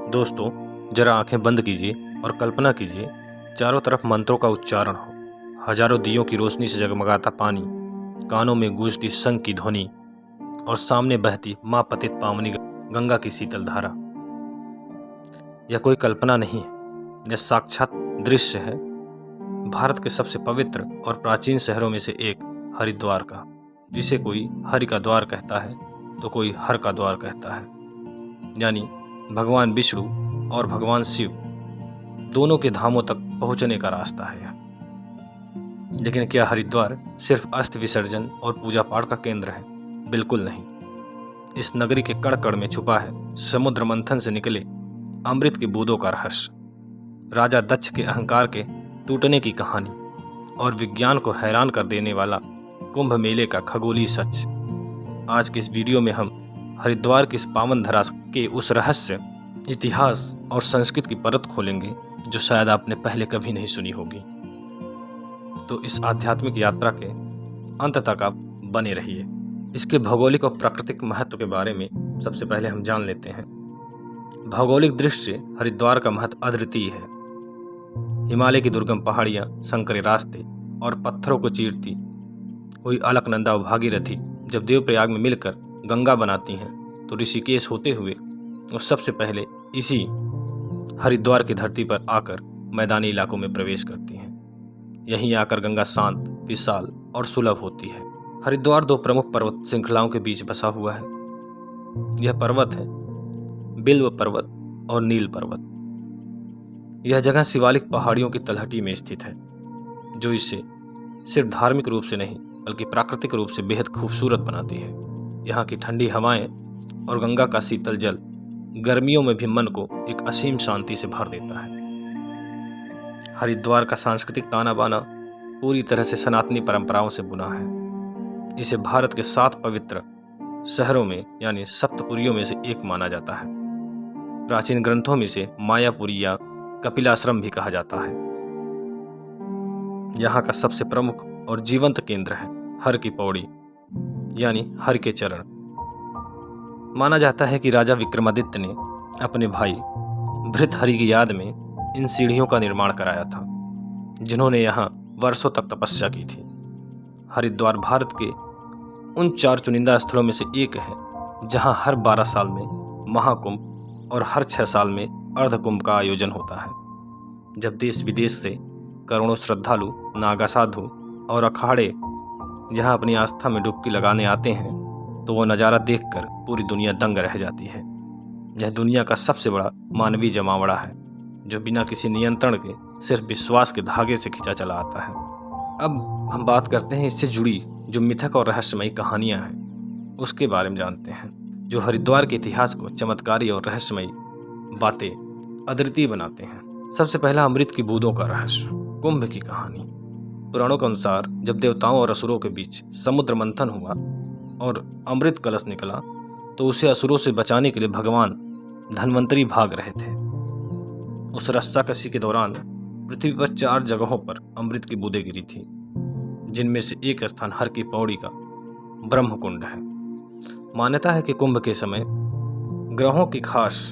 दोस्तों, जरा आंखें बंद कीजिए और कल्पना कीजिए चारों तरफ मंत्रों का उच्चारण हो। हजारों दियों की रोशनी से जगमगाता पानी, कानों में गूंजती शंख की ध्वनि और सामने बहती माँ पतित पावनी गंगा की शीतल धारा। यह कोई कल्पना नहीं है, यह साक्षात दृश्य है भारत के सबसे पवित्र और प्राचीन शहरों में से एक हरिद्वार का, जिसे कोई हरि का द्वार कहता है तो कोई हर का द्वार कहता है। यानी भगवान विष्णु और भगवान शिव दोनों के धामों तक पहुंचने का रास्ता है यह। लेकिन क्या हरिद्वार सिर्फ अस्थि विसर्जन और पूजा पाठ का केंद्र है? बिल्कुल नहीं। इस नगरी के कण कण में छुपा है समुद्र मंथन से निकले अमृत की बूंदों का रहस्य, राजा दक्ष के अहंकार के टूटने की कहानी और विज्ञान को हैरान कर देने वाला कुंभ मेले का खगोलीय सच। आज के इस वीडियो में हम हरिद्वार की इस पावन धरा के उस रहस्य, इतिहास और संस्कृति की परत खोलेंगे जो शायद आपने पहले कभी नहीं सुनी होगी। तो इस आध्यात्मिक यात्रा के अंत तक आप बने रहिए। इसके भौगोलिक और प्राकृतिक महत्व के बारे में सबसे पहले हम जान लेते हैं। भौगोलिक दृष्टि से हरिद्वार का महत्व अद्वितीय है। हिमालय की दुर्गम पहाड़ियां, संकरे रास्ते और पत्थरों को चीरती हुई अलकनंदा और भागीरथी जब देवप्रयाग में मिलकर गंगा बनाती हैं, तो ऋषिकेश होते हुए वो सबसे पहले इसी हरिद्वार की धरती पर आकर मैदानी इलाकों में प्रवेश करती हैं। यहीं आकर गंगा शांत, विशाल और सुलभ होती है। हरिद्वार दो प्रमुख पर्वत श्रृंखलाओं के बीच बसा हुआ है। यह पर्वत है बिल्व पर्वत और नील पर्वत। यह जगह शिवालिक पहाड़ियों की तलहटी में स्थित है, जो इसे सिर्फ धार्मिक रूप से नहीं बल्कि प्राकृतिक रूप से बेहद खूबसूरत बनाती है। यहाँ की ठंडी हवाएं और गंगा का शीतल जल गर्मियों में भी मन को एक असीम शांति से भर देता है। हरिद्वार का सांस्कृतिक ताना बाना पूरी तरह से सनातनी परंपराओं से बुना है। इसे भारत के 7 पवित्र शहरों में यानी सप्तपुरियों में से एक माना जाता है। प्राचीन ग्रंथों में इसे मायापुरी या कपिलाश्रम भी कहा जाता है। यहाँ का सबसे प्रमुख और जीवंत केंद्र है हर की पौड़ी यानी हर के चरण। माना जाता है कि राजा विक्रमादित्य ने अपने भाई भृतहरि की याद में इन सीढ़ियों का निर्माण कराया था, जिन्होंने यहाँ वर्षों तक तपस्या की थी। हरिद्वार भारत के उन 4 चुनिंदा स्थलों में से एक है जहाँ हर 12 साल में महाकुंभ और हर 6 साल में अर्धकुंभ का आयोजन होता है। जब देश विदेश से करोड़ों श्रद्धालु, नागा साधु और अखाड़े जहां अपनी आस्था में डुबकी लगाने आते हैं, तो वो नज़ारा देखकर पूरी दुनिया दंग रह जाती है। यह दुनिया का सबसे बड़ा मानवीय जमावड़ा है, जो बिना किसी नियंत्रण के सिर्फ विश्वास के धागे से खींचा चला आता है। अब हम बात करते हैं इससे जुड़ी जो मिथक और रहस्यमयी कहानियां हैं, उसके बारे में जानते हैं, जो हरिद्वार के इतिहास को चमत्कारी और रहस्यमयी बातें अद्वितीय बनाते हैं। सबसे पहला अमृत की बूंदों का रहस्य, कुंभ की कहानी। पुराणों के अनुसार जब देवताओं और असुरों के बीच समुद्र मंथन हुआ और अमृत कलश निकला, तो उसे असुरों से बचाने के लिए भगवान धन्वंतरी भाग रहे थे। उस रस्साकसी के दौरान पृथ्वी पर 4 जगहों पर अमृत की बूंदें गिरी थी, जिनमें से एक स्थान हर की पौड़ी का ब्रह्मकुंड है। मान्यता है कि कुंभ के समय ग्रहों की खास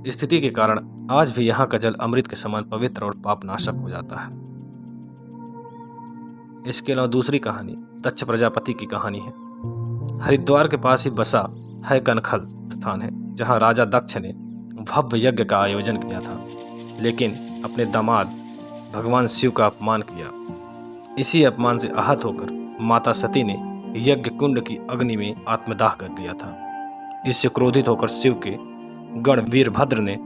स्थिति के कारण आज भी यहाँ का जल अमृत के समान पवित्र और पापनाशक हो जाता है। इसके अलावा दूसरी कहानी दक्ष प्रजापति की कहानी है। हरिद्वार के पास ही बसा है कनखल स्थान है, जहाँ राजा दक्ष ने भव्य यज्ञ का आयोजन किया था, लेकिन अपने दामाद भगवान शिव का अपमान किया। इसी अपमान से आहत होकर माता सती ने यज्ञ कुंड की अग्नि में आत्मदाह कर दिया था। इससे क्रोधित होकर शिव के गण वीरभद्र ने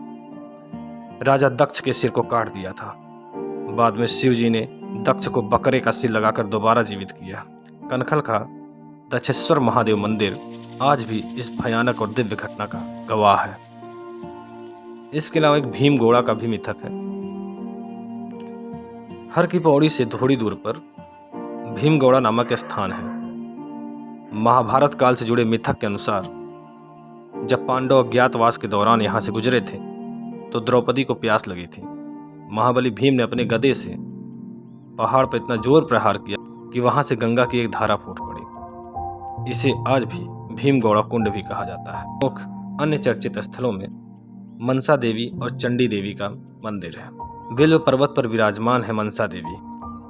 राजा दक्ष के सिर को काट दिया था। बाद में शिव जी ने दक्ष को बकरे का सिर लगाकर दोबारा जीवित किया। कनखल का दक्षेश्वर महादेव मंदिर आज भी इस भयानक और दिव्य घटना का गवाह है। इसके अलावा एक भीमगोड़ा का भी मिथक है। हर की पौड़ी से थोड़ी दूर पर भीमगौड़ा नामक स्थान है। महाभारत काल से जुड़े मिथक के अनुसार जब पांडव अज्ञातवास के दौरान यहाँ से गुजरे थे, तो द्रौपदी को प्यास लगी थी। महाबली भीम ने अपने गदे से पहाड़ पर इतना जोर प्रहार किया कि वहां से गंगा की एक धारा फूट पड़ी। इसे आज भी भीमगौड़ा कुंड भी कहा जाता है। अन्य चर्चित स्थलों में मनसा देवी और चंडी देवी का मंदिर है। बिल्व पर्वत पर विराजमान है मनसा देवी,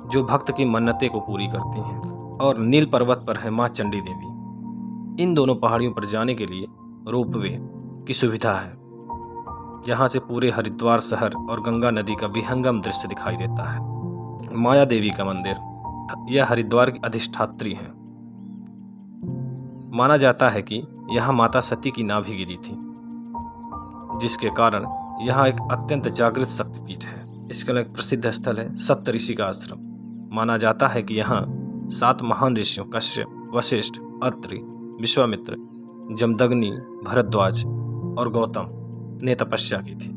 जो भक्त की मन्नतें को पूरी करती हैं, और नील पर्वत पर है माँ चंडी देवी। इन दोनों पहाड़ियों पर जाने के लिए रोपवे की सुविधा है, जहाँ से पूरे हरिद्वार शहर और गंगा नदी का विहंगम दृश्य दिखाई देता है। माया देवी का मंदिर, यह हरिद्वार की अधिष्ठात्री है। माना जाता है कि यहाँ माता सती की नाभि गिरी थी, जिसके कारण यहाँ एक अत्यंत जागृत शक्तिपीठ है। इसका एक प्रसिद्ध स्थल है सप्तऋषि का आश्रम। माना जाता है कि यहाँ 7 महान ऋषियों कश्यप, वशिष्ठ, अत्रि, विश्वामित्र, जमदग्नि, भरद्वाज और गौतम ने तपस्या की थी।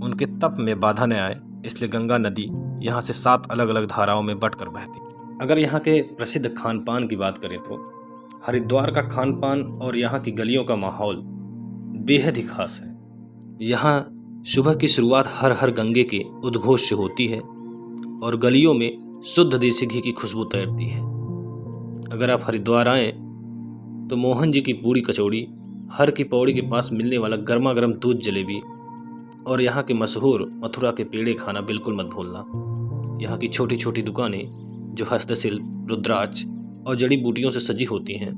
उनके तप में बाधा न आए, इसलिए गंगा नदी यहाँ से 7 अलग अलग धाराओं में बटकर बहती। अगर यहाँ के प्रसिद्ध खान पान की बात करें तो हरिद्वार का खान पान और यहाँ की गलियों का माहौल बेहद ही खास है। यहाँ सुबह की शुरुआत हर हर गंगे के उद्घोष से होती है और गलियों में शुद्ध देसी घी की खुशबू तैरती है। अगर आप हरिद्वार आएँ तो मोहन जी की पूड़ी कचौड़ी, हर की पौड़ी के पास मिलने वाला गर्मा गर्म दूध जलेबी और यहाँ के मशहूर मथुरा के पेड़े खाना बिल्कुल मत भूलना। यहाँ की छोटी छोटी दुकानें जो हस्तशिल्प, रुद्राक्ष और जड़ी बूटियों से सजी होती हैं,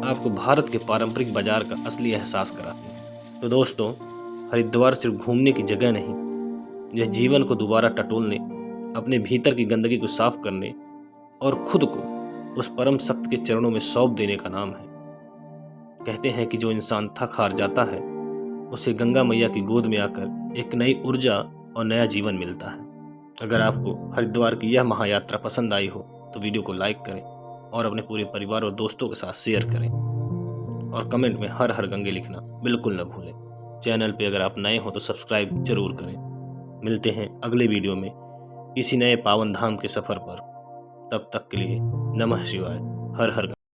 आपको भारत के पारंपरिक बाजार का असली एहसास कराती हैं। तो दोस्तों, हरिद्वार सिर्फ घूमने की जगह नहीं, यह जीवन को दोबारा टटोलने, अपने भीतर की गंदगी को साफ करने और खुद को उस परम सत्य के चरणों में सौंप देने का नाम है। कहते हैं कि जो इंसान थक हार जाता है, उसे गंगा मैया की गोद में आकर एक नई ऊर्जा और नया जीवन मिलता है। अगर आपको हरिद्वार की यह महायात्रा पसंद आई हो तो वीडियो को लाइक करें और अपने पूरे परिवार और दोस्तों के साथ शेयर करें, और कमेंट में हर हर गंगे लिखना बिल्कुल न भूलें। चैनल पे अगर आप नए हो तो सब्सक्राइब जरूर करें। मिलते हैं अगले वीडियो में किसी नए पावन धाम के सफ़र पर। तब तक के लिए नमः शिवाय, हर हर